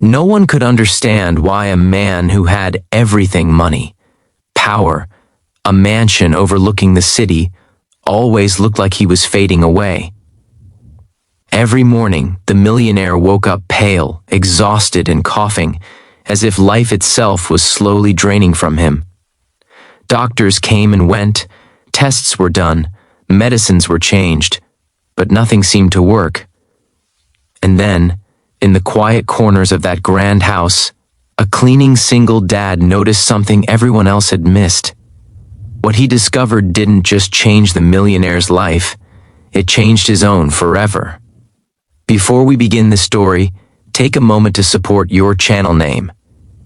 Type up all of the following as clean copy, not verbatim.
No one could understand why a man who had everything, money, power, a mansion overlooking the city, always looked like he was fading away. Every morning, the millionaire woke up pale, exhausted and coughing, as if life itself was slowly draining from him. Doctors came and went, tests were done, medicines were changed, but nothing seemed to work. And then, in the quiet corners of that grand house, a cleaning single dad noticed something everyone else had missed. What he discovered didn't just change the millionaire's life, it changed his own forever. Before we begin this story, take a moment to support your channel name.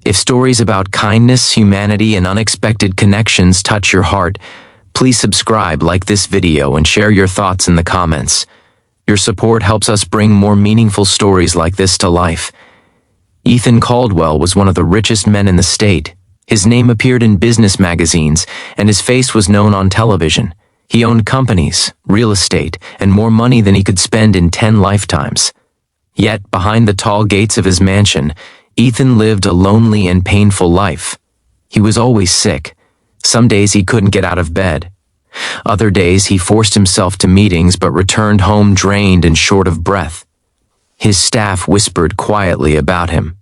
If stories about kindness, humanity, and unexpected connections touch your heart, please subscribe, like this video, and share your thoughts in the comments. Your support helps us bring more meaningful stories like this to life. Ethan Caldwell was one of the richest men in the state. His name appeared in business magazines, and his face was known on television. He owned companies, real estate, and more money than he could spend in 10 lifetimes. Yet, behind the tall gates of his mansion, Ethan lived a lonely and painful life. He was always sick. Some days he couldn't get out of bed. Other days he forced himself to meetings but returned home drained and short of breath. His staff whispered quietly about him.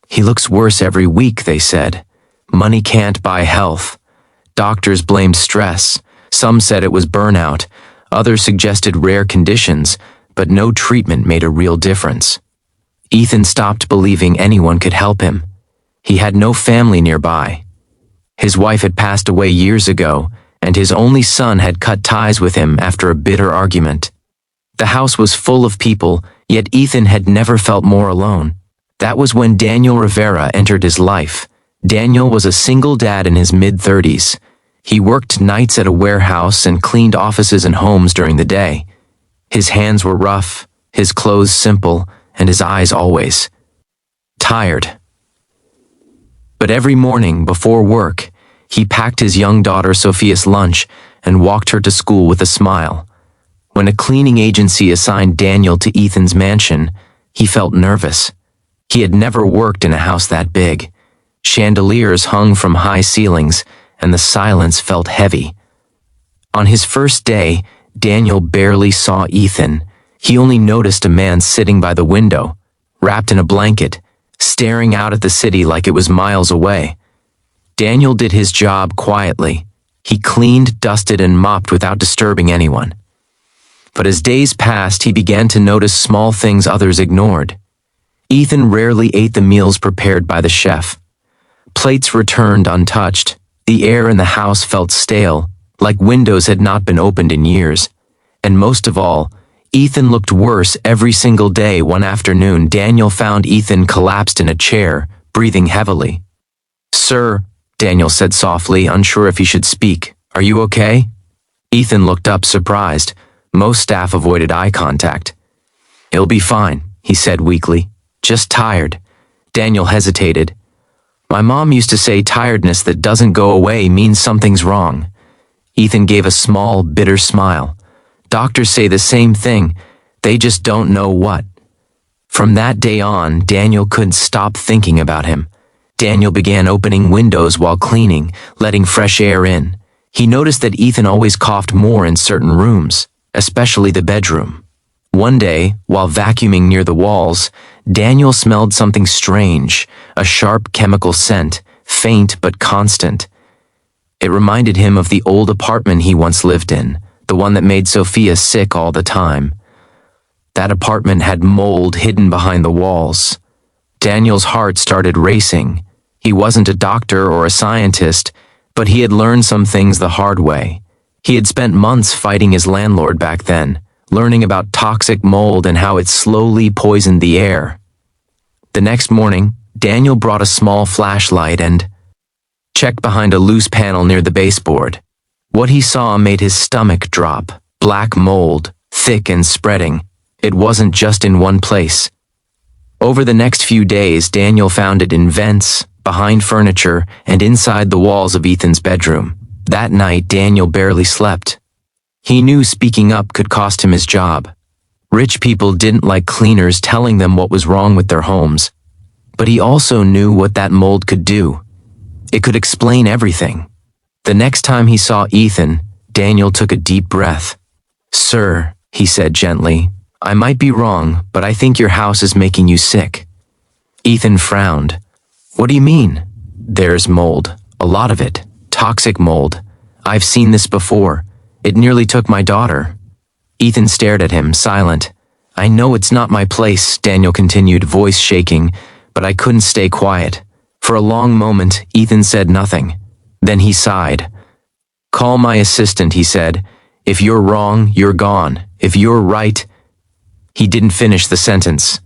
"He looks worse every week," they said. "Money can't buy health." Doctors blamed stress. Some said it was burnout. Others suggested rare conditions, but no treatment made a real difference. Ethan stopped believing anyone could help him. He had no family nearby. His wife had passed away years ago, and his only son had cut ties with him after a bitter argument. The house was full of people, yet Ethan had never felt more alone. That was when Daniel Rivera entered his life. Daniel was a single dad in his mid-30s. He worked nights at a warehouse and cleaned offices and homes during the day. His hands were rough, his clothes simple, and his eyes always tired. But every morning before work, he packed his young daughter Sophia's lunch and walked her to school with a smile. When a cleaning agency assigned Daniel to Ethan's mansion, he felt nervous. He had never worked in a house that big. Chandeliers hung from high ceilings, and the silence felt heavy. On his first day, Daniel barely saw Ethan. He only noticed a man sitting by the window, wrapped in a blanket, staring out at the city like it was miles away. Daniel did his job quietly. He cleaned, dusted, and mopped without disturbing anyone. But as days passed, he began to notice small things others ignored. Ethan rarely ate the meals prepared by the chef. Plates returned untouched. The air in the house felt stale, like windows had not been opened in years. And most of all, Ethan looked worse every single day. One afternoon, Daniel found Ethan collapsed in a chair, breathing heavily. "Sir," Daniel said softly, unsure if he should speak, "are you okay?" Ethan looked up, surprised. Most staff avoided eye contact. "It'll be fine," he said weakly. "Just tired." Daniel hesitated. "My mom used to say tiredness that doesn't go away means something's wrong." Ethan gave a small, bitter smile. "Doctors say the same thing. They just don't know what." From that day on, Daniel couldn't stop thinking about him. Daniel began opening windows while cleaning, letting fresh air in. He noticed that Ethan always coughed more in certain rooms, especially the bedroom. One day, while vacuuming near the walls, Daniel smelled something strange, a sharp chemical scent, faint but constant. It reminded him of the old apartment he once lived in, the one that made Sophia sick all the time. That apartment had mold hidden behind the walls. Daniel's heart started racing. He wasn't a doctor or a scientist, but he had learned some things the hard way. He had spent months fighting his landlord back then, learning about toxic mold and how it slowly poisoned the air. The next morning, Daniel brought a small flashlight and checked behind a loose panel near the baseboard. What he saw made his stomach drop. Black mold, thick and spreading. It wasn't just in one place. Over the next few days, Daniel found it in vents, behind furniture, and inside the walls of Ethan's bedroom. That night, Daniel barely slept. He knew speaking up could cost him his job. Rich people didn't like cleaners telling them what was wrong with their homes. But he also knew what that mold could do. It could explain everything. The next time he saw Ethan, Daniel took a deep breath. "Sir," he said gently, "I might be wrong, but I think your house is making you sick." Ethan frowned. "What do you mean?" "There's mold. A lot of it. Toxic mold. I've seen this before. It nearly took my daughter." Ethan stared at him, silent. "I know it's not my place," Daniel continued, voice shaking, but I couldn't stay quiet. For a long moment, Ethan said nothing. Then he sighed. "Call my assistant," he said. "If you're wrong, you're gone. If you're right—" He didn't finish the sentence.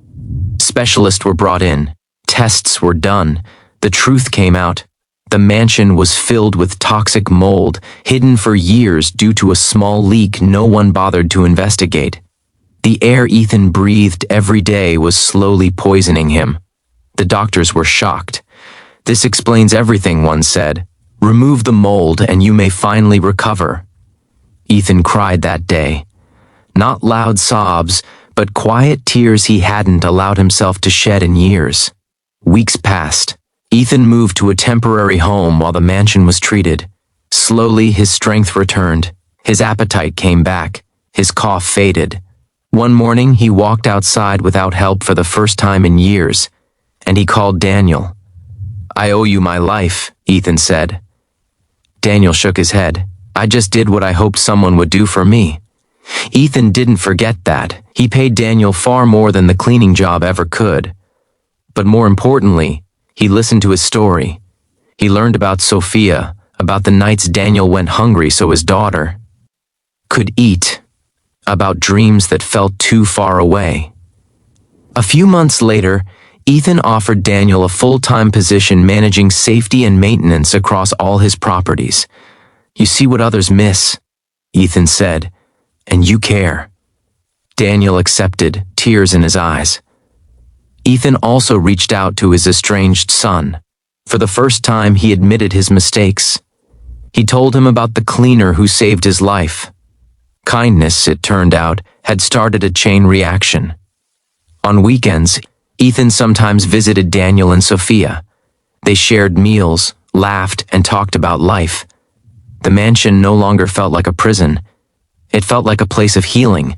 Specialists were brought in. Tests were done. The truth came out. The mansion was filled with toxic mold, hidden for years due to a small leak no one bothered to investigate. The air Ethan breathed every day was slowly poisoning him. The doctors were shocked. "This explains everything," one said. "Remove the mold and you may finally recover." Ethan cried that day. Not loud sobs, but quiet tears he hadn't allowed himself to shed in years. Weeks passed. Ethan moved to a temporary home while the mansion was treated. Slowly, his strength returned. His appetite came back. His cough faded. One morning, he walked outside without help for the first time in years, and he called Daniel. "I owe you my life," Ethan said. Daniel shook his head. "I just did what I hoped someone would do for me." Ethan didn't forget that. He paid Daniel far more than the cleaning job ever could. But more importantly, he listened to his story. He learned about Sophia, about the nights Daniel went hungry so his daughter could eat, about dreams that felt too far away. A few months later, Ethan offered Daniel a full-time position managing safety and maintenance across all his properties. "You see what others miss," Ethan said, "and you care." Daniel accepted, tears in his eyes. Ethan also reached out to his estranged son. For the first time, he admitted his mistakes. He told him about the cleaner who saved his life. Kindness, it turned out, had started a chain reaction. On weekends, Ethan sometimes visited Daniel and Sophia. They shared meals, laughed, and talked about life. The mansion no longer felt like a prison. It felt like a place of healing.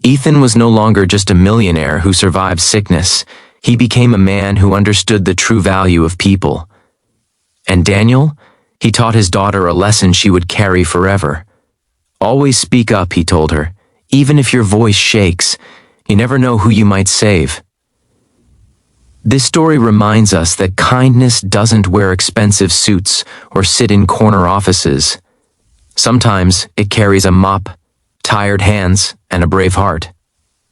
Ethan was no longer just a millionaire who survived sickness. He became a man who understood the true value of people. And Daniel? He taught his daughter a lesson she would carry forever. "Always speak up," he told her. "Even if your voice shakes, you never know who you might save." This story reminds us that kindness doesn't wear expensive suits or sit in corner offices. Sometimes it carries a mop, tired hands, and a brave heart.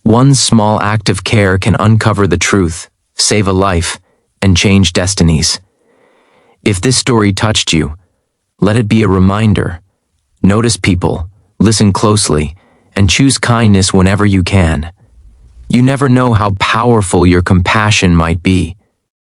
One small act of care can uncover the truth, save a life, and change destinies. If this story touched you, let it be a reminder. Notice people, listen closely, and choose kindness whenever you can. You never know how powerful your compassion might be.